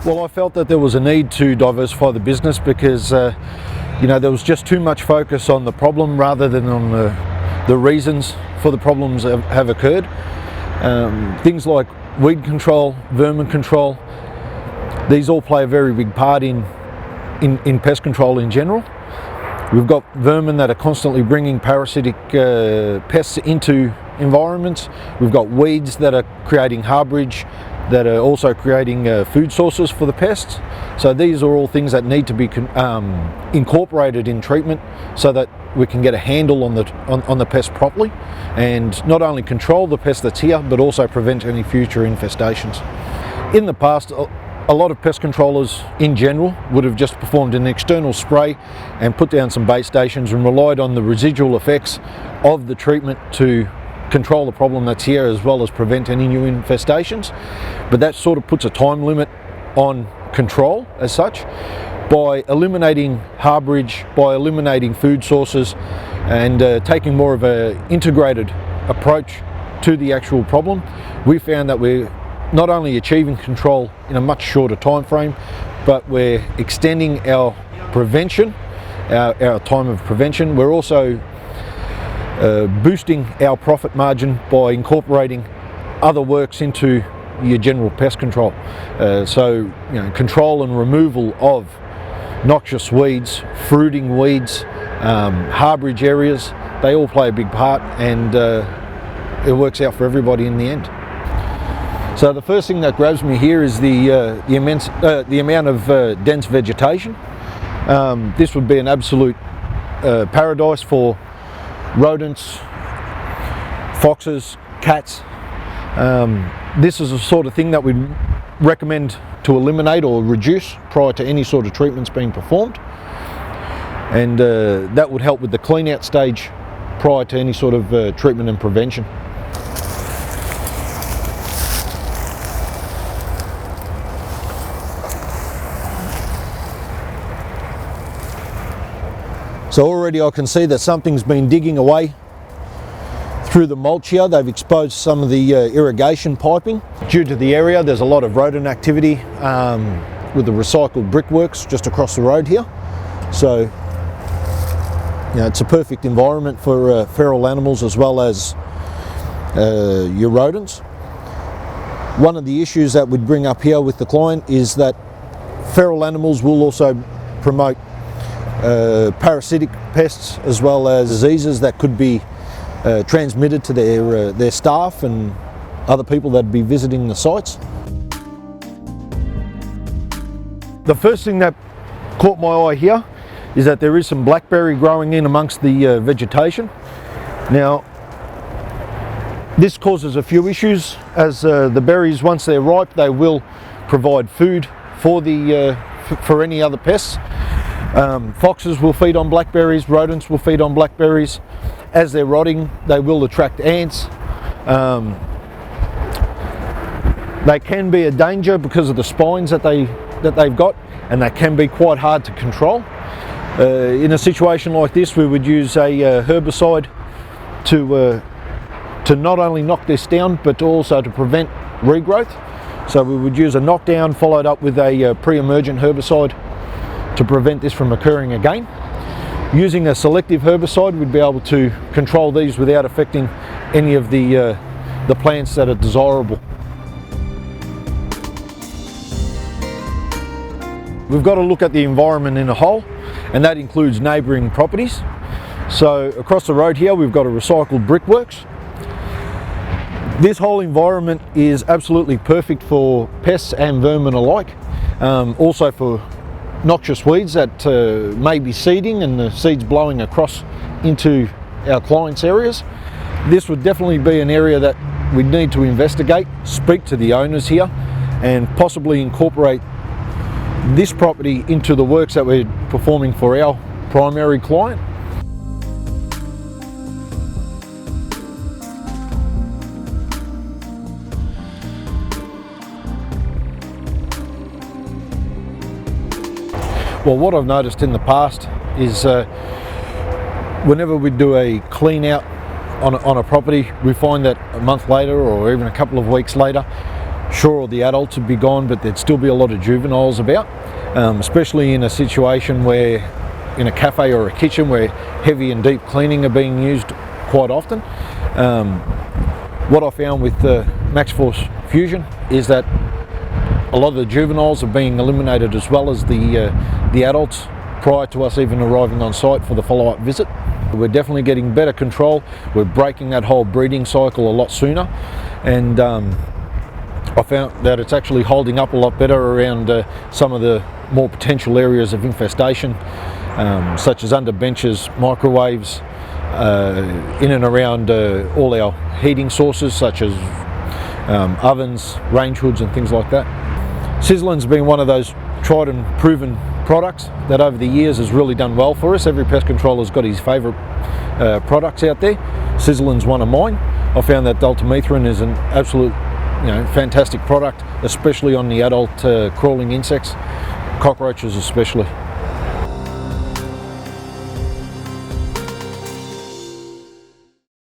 Well, I felt that there was a need to diversify the business because there was just too much focus on the problem rather than on the reasons for the problems that have occurred. Things like weed control, vermin control, these all play a very big part in pest control in general. We've got vermin that are constantly bringing parasitic pests into environments. We've got weeds that are creating harborage, that are also creating food sources for the pests. So these are all things that need to be incorporated in treatment so that we can get a handle on the pest properly and not only control the pest that's here but also prevent any future infestations. In the past, a lot of pest controllers in general would have just performed an external spray and put down some bait stations and relied on the residual effects of the treatment to control the problem that's here as well as prevent any new infestations. But that sort of puts a time limit on control as such. By eliminating harborage, by eliminating food sources and taking more of an integrated approach to the actual problem, we found that we're not only achieving control in a much shorter time frame, but we're extending our prevention, our time of prevention. We're also boosting our profit margin by incorporating other works into your general pest control. Control and removal of noxious weeds, fruiting weeds, harborage areas, they all play a big part, and it works out for everybody in the end. So the first thing that grabs me here is the amount of dense vegetation. This would be an absolute paradise for rodents, foxes, cats. This is the sort of thing that we'd recommend to eliminate or reduce prior to any sort of treatments being performed, and that would help with the clean out stage prior to any sort of treatment and prevention. So already I can see that something's been digging away through the mulch here. They've exposed some of the irrigation piping. Due to the area, there's a lot of rodent activity with the recycled brickworks just across the road here. So it's a perfect environment for feral animals as well as your rodents. One of the issues that we'd bring up here with the client is that feral animals will also promote parasitic pests as well as diseases that could be transmitted to their staff and other people that'd be visiting the sites. The first thing that caught my eye here is that there is some blackberry growing in amongst the vegetation. Now, this causes a few issues, as the berries, once they're ripe, they will provide food for any other pests. Foxes will feed on blackberries, rodents will feed on blackberries. As they're rotting, they will attract ants. They can be a danger because of the spines that they've got, and they can be quite hard to control. In a situation like this, we would use a herbicide to not only knock this down, but also to prevent regrowth. So we would use a knockdown followed up with a pre-emergent herbicide to prevent this from occurring again. Using a selective herbicide, we'd be able to control these without affecting any of the plants that are desirable. We've got to look at the environment in a whole, and that includes neighbouring properties. So across the road here, we've got a recycled brickworks. This whole environment is absolutely perfect for pests and vermin alike. Also for noxious weeds that may be seeding and the seeds blowing across into our clients' areas. This would definitely be an area that we need to investigate, speak to the owners here, and possibly incorporate this property into the works that we're performing for our primary client. Well, what I've noticed in the past is whenever we do a clean out on a property, we find that a month later or even a couple of weeks later, Sure, the adults would be gone, but there'd still be a lot of juveniles about, especially in a situation where, in a cafe or a kitchen, where heavy and deep cleaning are being used quite often. What I found with Max Force Fusion is that a lot of the juveniles are being eliminated as well as the adults prior to us even arriving on site for the follow-up visit. We're definitely getting better control. We're breaking that whole breeding cycle a lot sooner, and I found that it's actually holding up a lot better around some of the more potential areas of infestation, such as under benches, microwaves, in and around all our heating sources such as ovens, range hoods and things like that. Sizzlin's been one of those tried and proven products that over the years has really done well for us. Every pest controller's got his favourite products out there. Sizzlin's one of mine. I found that Deltamethrin is an absolute fantastic product, especially on the adult crawling insects, cockroaches especially.